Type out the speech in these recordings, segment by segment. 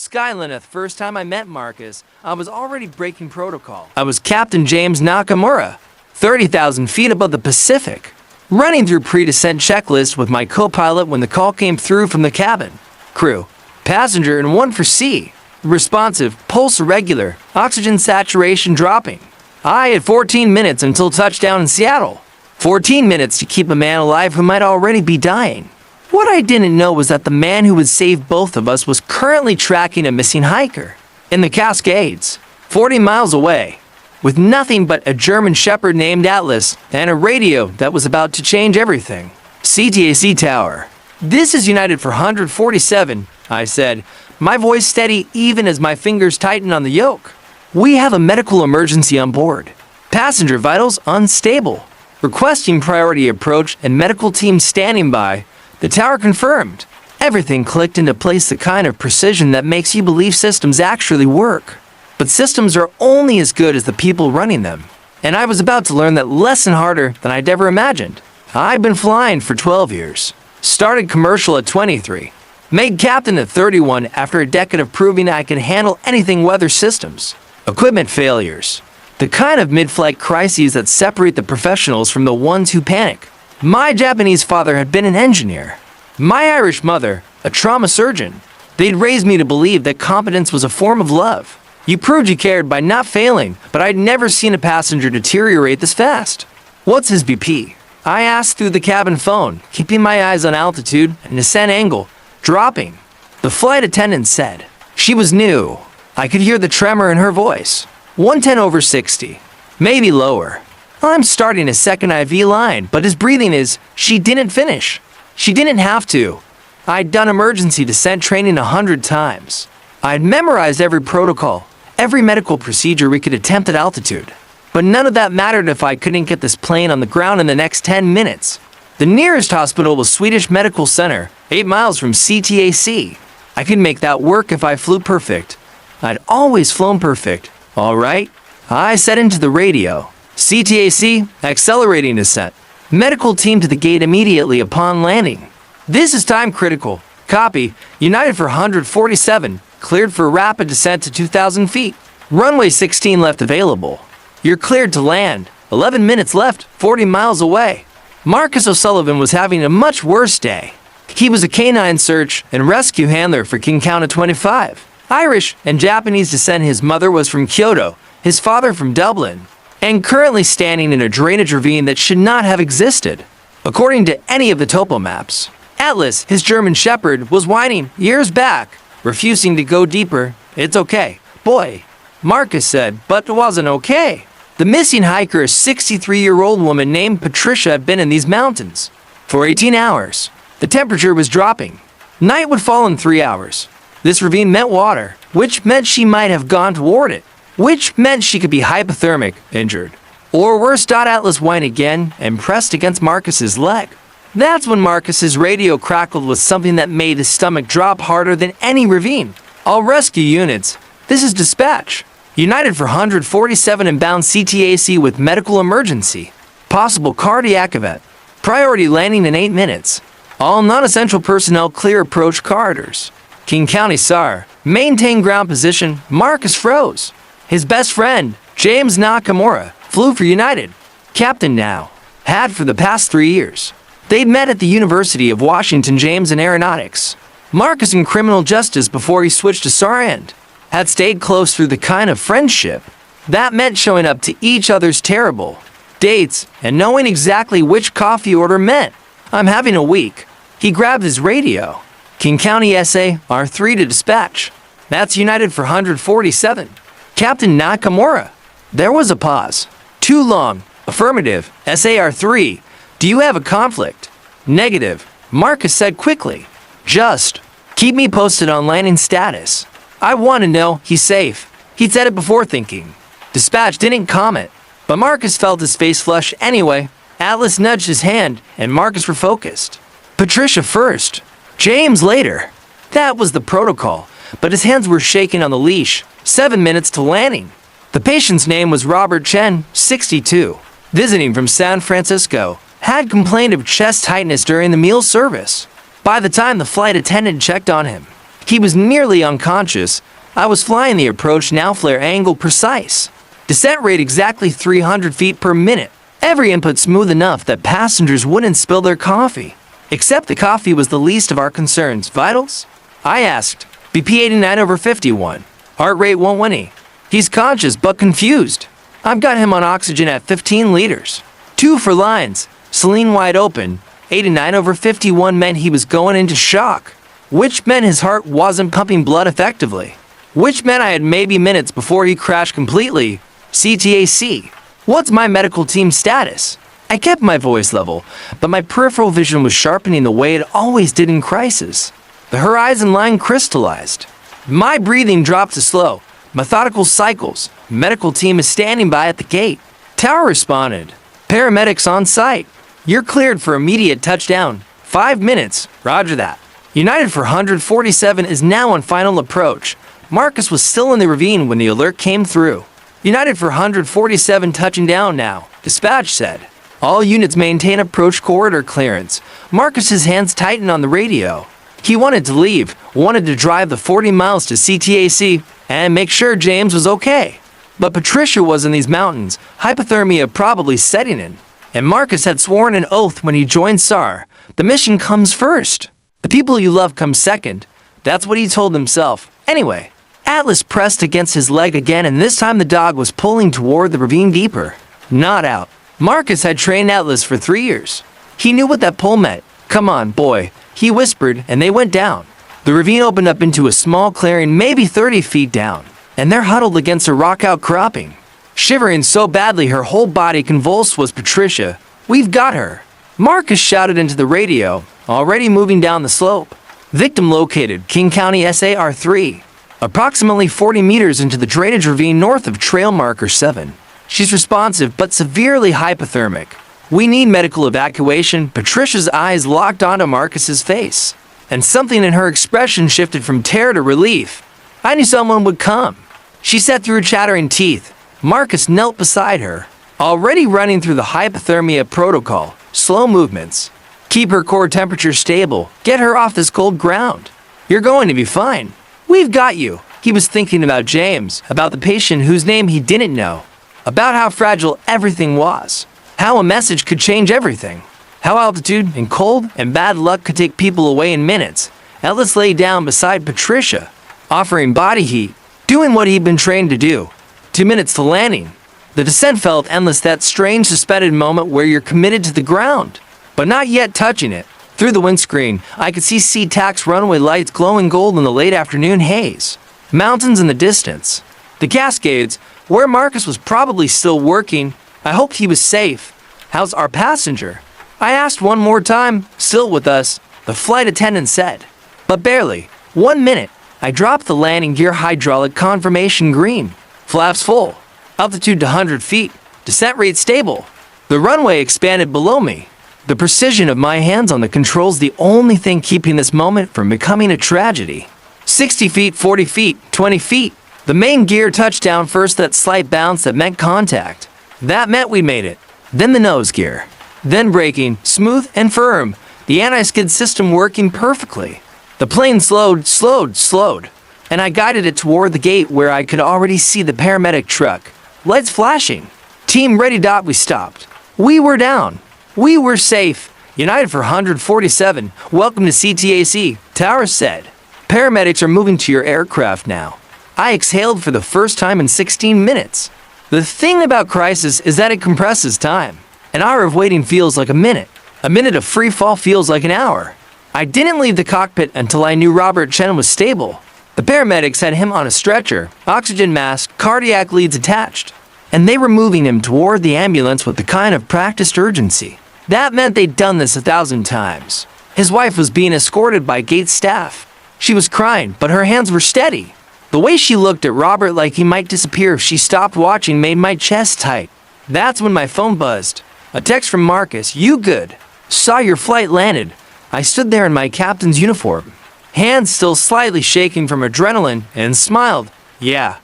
SKYLINE the first time I met Marcus, I was already breaking protocol. I was Captain James Nakamura, 30,000 feet above the Pacific, running through pre-descent checklist with my co-pilot when the call came through from the cabin. Crew, passenger and one for C. Responsive, pulse irregular, oxygen saturation dropping. I had 14 minutes until touchdown in Seattle. 14 minutes to keep a man alive who might already be dying. What I didn't know was that the man who would save both of us was currently tracking a missing hiker in the Cascades, 40 miles away, with nothing but a German shepherd named Atlas and a radio that was about to change everything. CTAC Tower. This is United for 147, I said, my voice steady even as my fingers tightened on the yoke. We have a medical emergency on board. Passenger vitals unstable. Requesting priority approach and medical team standing by. The tower confirmed. Everything clicked into place, the kind of precision that makes you believe systems actually work. But systems are only as good as the people running them. And I was about to learn that lesson harder than I'd ever imagined. I've been flying for 12 years. Started commercial at 23. Made captain at 31 after a decade of proving I can handle anything weather systems. Equipment failures. The kind of mid-flight crises that separate the professionals from the ones who panic. My Japanese father had been an engineer. My Irish mother, a trauma surgeon. They'd raised me to believe that competence was a form of love. You proved you cared by not failing, but I'd never seen a passenger deteriorate this fast. What's his BP? I asked through the cabin phone, keeping my eyes on altitude and descent angle, dropping. The flight attendant said. She was new. I could hear the tremor in her voice. 110/60. Maybe lower. I'm starting a second IV line, but his breathing is, she didn't finish. She didn't have to. I'd done emergency descent training 100 times. I'd memorized every protocol, every medical procedure we could attempt at altitude. But none of that mattered if I couldn't get this plane on the ground in the next 10 minutes. The nearest hospital was Swedish Medical Center, 8 miles from CTAC. I could make that work if I flew perfect. I'd always flown perfect. All right. I said into the radio. CTAC, accelerating descent. Medical team to the gate immediately upon landing. This is time critical. Copy. United for 147. Cleared for rapid descent to 2,000 feet. Runway 16 left available. You're cleared to land. 11 minutes left, 40 miles away. Marcus O'Sullivan was having a much worse day. He was a canine search and rescue handler for King County 25. Irish and Japanese descent. His mother was from Kyoto, his father from Dublin, and currently standing in a drainage ravine that should not have existed, according to any of the topo maps. Atlas, his German shepherd, was whining years back, refusing to go deeper. It's okay, boy, Marcus said, but it wasn't okay. The missing hiker, a 63-year-old woman named Patricia, had been in these mountains for 18 hours. The temperature was dropping. Night would fall in 3 hours. This ravine meant water, which meant she might have gone toward it, which meant she could be hypothermic, injured. Or worse. Atlas whined again and pressed against Marcus's leg. That's when Marcus's radio crackled with something that made his stomach drop harder than any ravine. All rescue units, this is dispatch. United for 147 and bound CTAC with medical emergency. Possible cardiac event. Priority landing in 8 minutes. All non-essential personnel clear approach corridors. King County SAR. Maintain ground position. Marcus froze. His best friend, James Nakamura, flew for United. Captain now. Had for the past 3 years. They'd met at the University of Washington James in aeronautics. Marcus in criminal justice before he switched to SAR and had stayed close through the kind of friendship that meant showing up to each other's terrible dates and knowing exactly which coffee order meant. I'm having a week. He grabbed his radio. King County SA R3 to dispatch. That's United for 147. Captain Nakamura. There was a pause. Too long. Affirmative. SAR3. Do you have a conflict? Negative. Marcus said quickly. Just keep me posted on landing status. I want to know he's safe. He'd said it before thinking. Dispatch didn't comment, but Marcus felt his face flush anyway. Atlas nudged his hand, and Marcus refocused. Patricia first. James later. That was the protocol, but his hands were shaking on the leash. 7 minutes to landing. The patient's name was Robert Chen, 62. Visiting from San Francisco. Had complained of chest tightness during the meal service. By the time the flight attendant checked on him, He was nearly unconscious. I was flying the approach now flare angle precise. Descent rate exactly 300 feet per minute. Every input smooth enough that passengers wouldn't spill their coffee. Except the coffee was the least of our concerns. Vitals? I asked. BP 89/51. Heart rate 120. He's conscious but confused. I've got him on oxygen at 15 liters. 2 for lines. Saline wide open. 89/51 meant he was going into shock. Which meant his heart wasn't pumping blood effectively. Which meant I had maybe minutes before he crashed completely. CTAC. What's my medical team status? I kept my voice level, but my peripheral vision was sharpening the way it always did in crisis. The horizon line crystallized. My breathing dropped to slow, methodical cycles. Medical team is standing by at the gate. Tower responded. Paramedics on site. You're cleared for immediate touchdown. 5 minutes. Roger that. United for 147 is now on final approach. Marcus was still in the ravine when the alert came through. United for 147 touching down now, dispatch said. All units maintain approach corridor clearance. Marcus's hands tightened on the radio. He wanted to leave, wanted to drive the 40 miles to CTAC and make sure James was okay. But Patricia was in these mountains, hypothermia probably setting in. And Marcus had sworn an oath when he joined SAR. The mission comes first. The people you love come second. That's what he told himself. Anyway, Atlas pressed against his leg again, and this time the dog was pulling toward the ravine deeper. Not out. Marcus had trained Atlas for 3 years. He knew what that pull meant. Come on, boy, he whispered, and they went down. The ravine opened up into a small clearing maybe 30 feet down, and there huddled against a rock outcropping. Shivering so badly her whole body convulsed was Patricia. We've got her. Marcus shouted into the radio, already moving down the slope. Victim located, King County SAR 3. Approximately 40 meters into the drainage ravine north of trail marker 7. She's responsive but severely hypothermic. We need medical evacuation. Patricia's eyes locked onto Marcus's face, and something in her expression shifted from terror to relief. I knew someone would come. She said through her chattering teeth. Marcus knelt beside her, already running through the hypothermia protocol. Slow movements. Keep her core temperature stable. Get her off this cold ground. You're going to be fine. We've got you. He was thinking about James, about the patient whose name he didn't know, about how fragile everything was, how a message could change everything, how altitude and cold and bad luck could take people away in minutes. Ellis lay down beside Patricia, offering body heat, doing what he'd been trained to do. 2 minutes to landing. The descent felt endless, that strange suspended moment where you're committed to the ground, but not yet touching it. Through the windscreen, I could see SeaTac's runway lights glowing gold in the late afternoon haze. Mountains in the distance. The Cascades, where Marcus was probably still working. I hoped he was safe. How's our passenger? I asked one more time. Still with us, the flight attendant said. But barely. 1 minute. I dropped the landing gear hydraulic confirmation green. Flaps full. Altitude to 100 feet. Descent rate stable. The runway expanded below me. The precision of my hands on the controls the only thing keeping this moment from becoming a tragedy. 60 feet, 40 feet, 20 feet. The main gear touched down first, that slight bounce that meant contact. That meant we made it. Then the nose gear. Then braking, smooth and firm. The anti-skid system working perfectly. The plane slowed. And I guided it toward the gate where I could already see the paramedic truck. Lights flashing. Team ready. We stopped. We were down. We were safe. United for 147. Welcome to CTAC, Tower said. Paramedics are moving to your aircraft now. I exhaled for the first time in 16 minutes. The thing about crisis is that it compresses time. An hour of waiting feels like a minute. A minute of free fall feels like an hour. I didn't leave the cockpit until I knew Robert Chen was stable. The paramedics had him on a stretcher, oxygen mask, cardiac leads attached, and they were moving him toward the ambulance with the kind of practiced urgency. That meant they'd done this 1,000 times. His wife was being escorted by gate staff. She was crying, but her hands were steady. The way she looked at Robert like he might disappear if she stopped watching made my chest tight. That's when my phone buzzed. A text from Marcus. You good? Saw your flight landed. I stood there in my captain's uniform, hands still slightly shaking from adrenaline, and smiled. Yeah.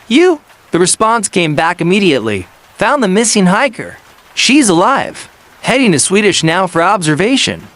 You? The response came back immediately. Found the missing hiker. She's alive. Heading to Swedish now for observation.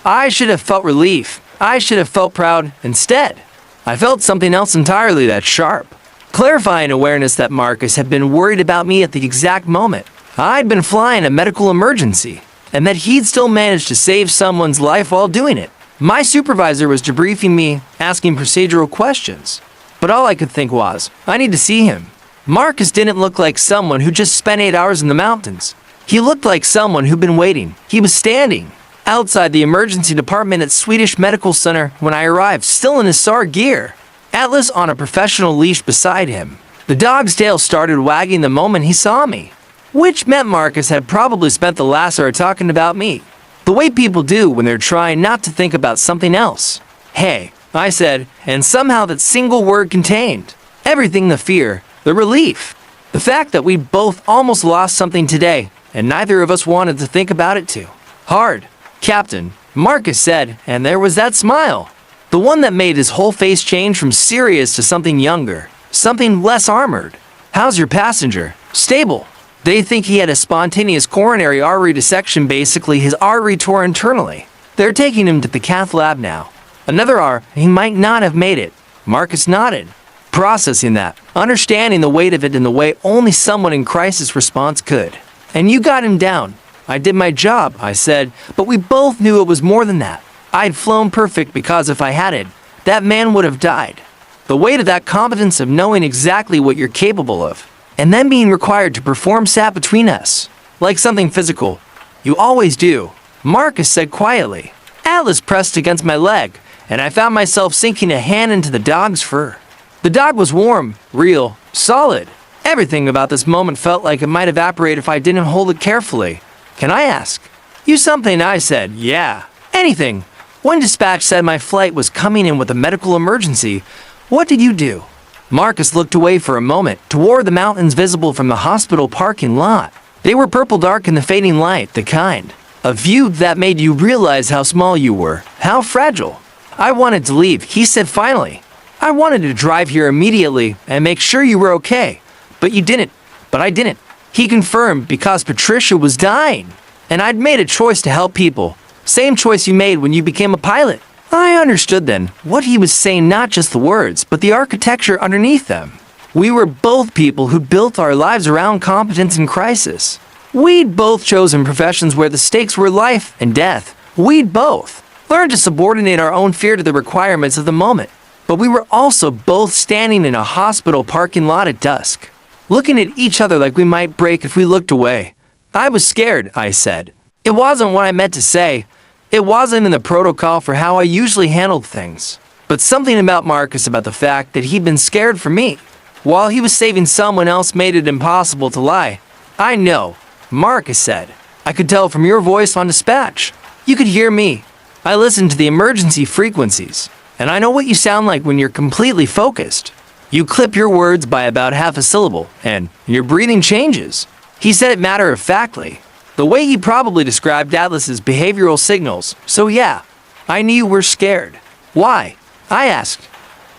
I should have felt relief. I should have felt proud. Instead, I felt something else entirely that sharp. Clarifying awareness that Marcus had been worried about me at the exact moment. I'd been flying a medical emergency, and that he'd still managed to save someone's life while doing it. My supervisor was debriefing me, asking procedural questions. But all I could think was, I need to see him. Marcus didn't look like someone who just spent 8 hours in the mountains. He looked like someone who'd been waiting. He was standing outside the emergency department at Swedish Medical Center when I arrived, still in his SAR gear. Atlas on a professional leash beside him. The dog's tail started wagging the moment he saw me, which meant Marcus had probably spent the last hour talking about me, the way people do when they're trying not to think about something else. Hey, I said, and somehow that single word contained everything: the fear, the relief, the fact that we both almost lost something today, and neither of us wanted to think about it too hard. Captain, Marcus said, and there was that smile. The one that made his whole face change from serious to something younger, something less armored. How's your passenger? Stable. They think he had a spontaneous coronary artery dissection, basically his artery tore internally. They're taking him to the cath lab now. Another hour, he might not have made it. Marcus nodded, processing that, understanding the weight of it in the way only someone in crisis response could. And you got him down. I did my job, I said, but we both knew it was more than that. I'd flown perfect because if I hadn't, that man would have died. The weight of that competence of knowing exactly what you're capable of, and then being required to perform sat between us, like something physical. You always do, Marcus said quietly. Atlas pressed against my leg, and I found myself sinking a hand into the dog's fur. The dog was warm, real, solid. Everything about this moment felt like it might evaporate if I didn't hold it carefully. Can I ask you something? I said, yeah, anything. When dispatch said my flight was coming in with a medical emergency, what did you do? Marcus looked away for a moment, toward the mountains visible from the hospital parking lot. They were purple dark in the fading light, the kind of view that made you realize how small you were, how fragile. I wanted to leave, he said finally. I wanted to drive here immediately and make sure you were okay. But you didn't. But I didn't. He confirmed, because Patricia was dying. And I'd made a choice to help people. Same choice you made when you became a pilot. I understood then what he was saying, not just the words, but the architecture underneath them. We were both people who'd built our lives around competence and crisis. We'd both chosen professions where the stakes were life and death. We'd both learned to subordinate our own fear to the requirements of the moment. But we were also both standing in a hospital parking lot at dusk, looking at each other like we might break if we looked away. I was scared, I said. It wasn't what I meant to say. It wasn't in the protocol for how I usually handled things. But something about Marcus, about the fact that he'd been scared for me, while he was saving someone else, made it impossible to lie. I know, Marcus said. I could tell from your voice on dispatch. You could hear me. I listened to the emergency frequencies, and I know what you sound like when you're completely focused. You clip your words by about half a syllable, and your breathing changes. He said it matter-of-factly, the way he probably described Atlas's behavioral signals. So yeah, I knew you were scared. Why? I asked.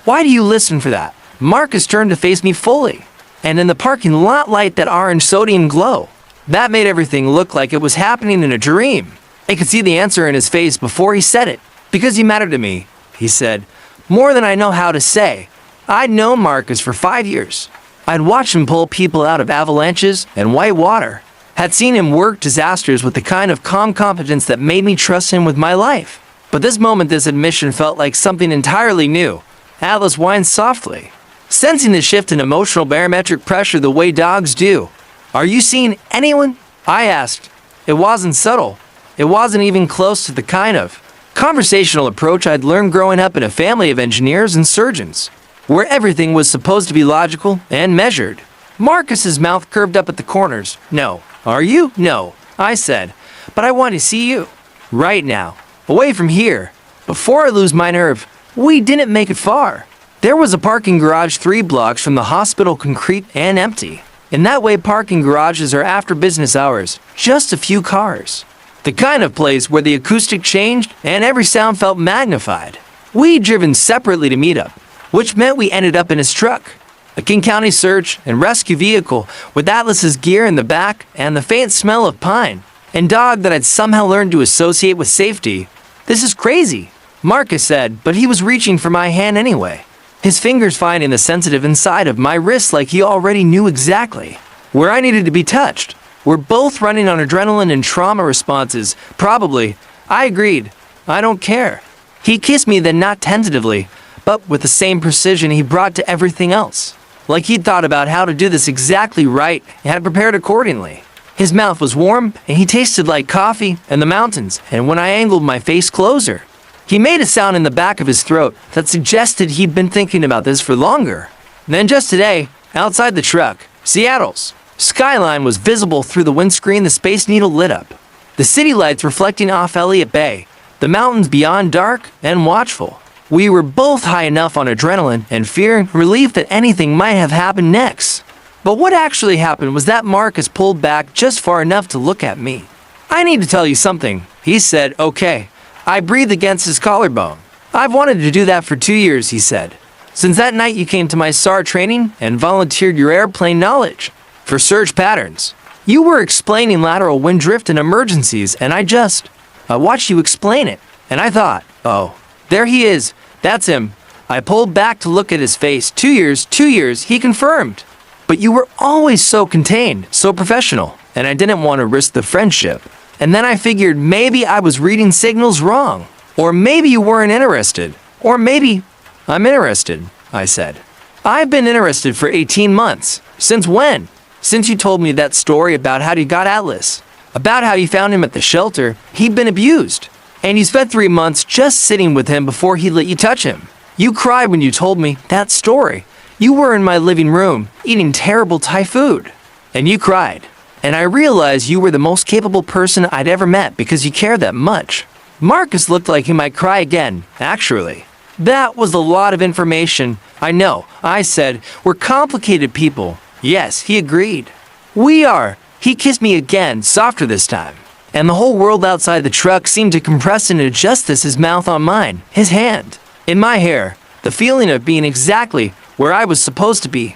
Why do you listen for that? Marcus turned to face me fully, and in the parking lot light, that orange sodium glow, that made everything look like it was happening in a dream. I could see the answer in his face before he said it. Because you matter to me, he said, more than I know how to say. I'd known Marcus for 5 years. I'd watched him pull people out of avalanches and white water. Had seen him work disasters with the kind of calm competence that made me trust him with my life. But this moment, this admission felt like something entirely new. Atlas whined softly, sensing the shift in emotional barometric pressure the way dogs do. Are you seeing anyone? I asked. It wasn't subtle. It wasn't even close to the kind of conversational approach I'd learned growing up in a family of engineers and surgeons, where everything was supposed to be logical and measured. Marcus's mouth curved up at the corners. No. Are you? No, I said. But I want to see you. Right now. Away from here. Before I lose my nerve. We didn't make it far. There was a parking garage 3 blocks from the hospital, concrete and empty. In that way, parking garages are after business hours. Just a few cars. The kind of place where the acoustic changed and every sound felt magnified. We'd driven separately to meet up, which meant we ended up in his truck. A King County search and rescue vehicle with Atlas's gear in the back and the faint smell of pine and dog that I'd somehow learned to associate with safety. This is crazy, Marcus said, but he was reaching for my hand anyway. his fingers finding the sensitive inside of my wrist like he already knew exactly where I needed to be touched. We're both running on adrenaline and trauma responses, probably. I agreed. I don't care. He kissed me, then not tentatively, but with the same precision he brought to everything else. Like he'd thought about how to do this exactly right and had prepared accordingly. His mouth was warm, and he tasted like coffee and the mountains, and when I angled my face closer, he made a sound in the back of his throat that suggested he'd been thinking about this for longer. Then just today, outside the truck, Seattle's SKYLINE was visible through the windscreen the Space Needle lit up. The city lights reflecting off Elliott Bay, the mountains beyond dark and watchful. We were both high enough on adrenaline and fear and relief that anything might have happened next. But what actually happened was that Marcus pulled back just far enough to look at me. I need to tell you something, he said. Okay. I breathed against his collarbone. I've wanted to do that for 2 years, he said. Since that night you came to my SAR training and volunteered your airplane knowledge for search patterns. You were explaining lateral wind drift in emergencies, and I watched you explain it, and I thought, oh, there he is. That's him. I pulled back to look at his face. 2 years, he confirmed. But you were always so contained, so professional, and I didn't want to risk the friendship. And then I figured maybe I was reading signals wrong, or maybe you weren't interested, or maybe I'm interested, I said. I've been interested for 18 months. Since when? Since you told me that story about how you got Atlas, about how you found him at the shelter. He'd been abused, and you spent 3 months just sitting with him before he let you touch him. You cried when you told me that story. You were in my living room, eating terrible Thai food, and you cried. And I realized you were the most capable person I'd ever met because you care that much. Marcus looked like he might cry again, actually. That was a lot of information. I know, I said. We're complicated people. Yes, he agreed. We are. He kissed me again, softer this time. And the whole world outside the truck seemed to compress and adjust as his mouth on mine, his hand in my hair, the feeling of being exactly where I was supposed to be.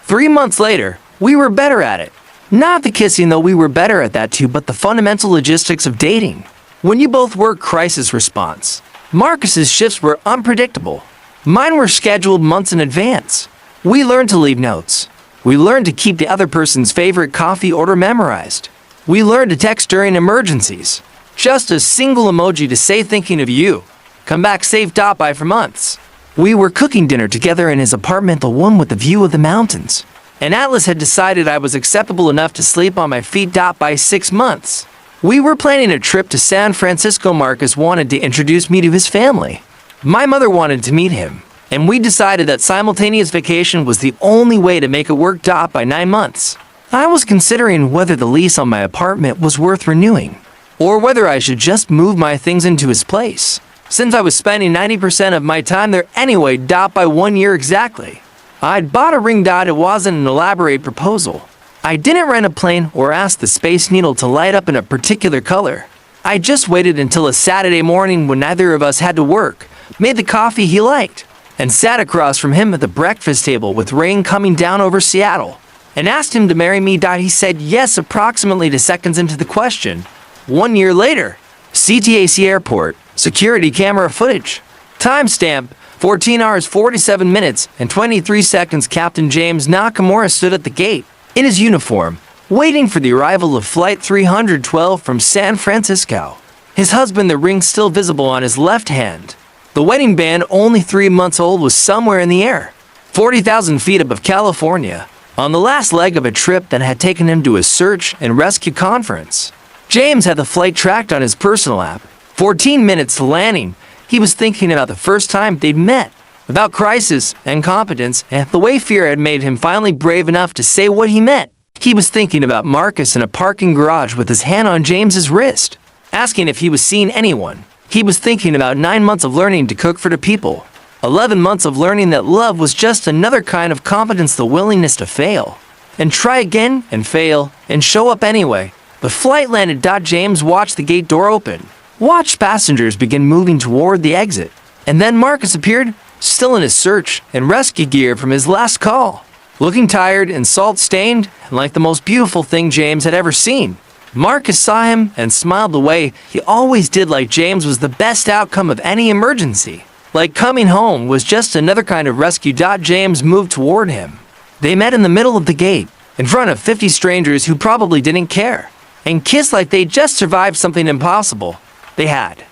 3 months later, we were better at it. Not the kissing, though we were better at that too, but the fundamental logistics of dating. When you both work crisis response, Marcus's shifts were unpredictable. Mine were scheduled months in advance. We learned to leave notes. We learned to keep the other person's favorite coffee order memorized. We learned to text during emergencies. Just a single emoji to say thinking of you. Come back safe. By for months. We were cooking dinner together in his apartment, the one with the view of the mountains. And Atlas had decided I was acceptable enough to sleep on my feet. By 6 months. We were planning a trip to San Francisco. Marcus wanted to introduce me to his family. My mother wanted to meet him. And we decided that simultaneous vacation was the only way to make it work. By 9 months. I was considering whether the lease on my apartment was worth renewing, or whether I should just move my things into his place, since I was spending 90% of my time there anyway. By 1 year exactly. I'd bought a ring. It wasn't an elaborate proposal. I didn't rent a plane or ask the Space Needle to light up in a particular color. I just waited until a Saturday morning when neither of us had to work, made the coffee he liked, and sat across from him at the breakfast table with rain coming down over Seattle, and asked him to marry me. He said yes approximately 2 seconds into the question. 1 year later, CTAC Airport, security camera footage. Timestamp, 14 hours 47 minutes and 23 seconds. Captain James Nakamura stood at the gate, in his uniform, waiting for the arrival of Flight 312 from San Francisco. His husband, the ring still visible on his left hand. The wedding band, only 3 months old, was somewhere in the air, 40,000 feet above California, on the last leg of a trip that had taken him to a search and rescue conference. James had the flight tracked on his personal app. 14 minutes to landing, he was thinking about the first time they'd met, about crisis and competence, and the way fear had made him finally brave enough to say what he meant. He was thinking about Marcus in a parking garage with his hand on James's wrist, asking if he was seeing anyone. He was thinking about 9 months of learning to cook for the people, 11 months of learning that love was just another kind of competence, the willingness to fail, and try again and fail and show up anyway. The flight landed. James watched the gate door open, watched passengers begin moving toward the exit, and then Marcus appeared, still in his search and rescue gear from his last call, looking tired and salt-stained and like the most beautiful thing James had ever seen. Marcus saw him and smiled the way he always did, like James was the best outcome of any emergency. Like coming home was just another kind of rescue. James moved toward him. They met in the middle of the gate, in front of 50 strangers who probably didn't care, and kissed like they just survived something impossible. They had.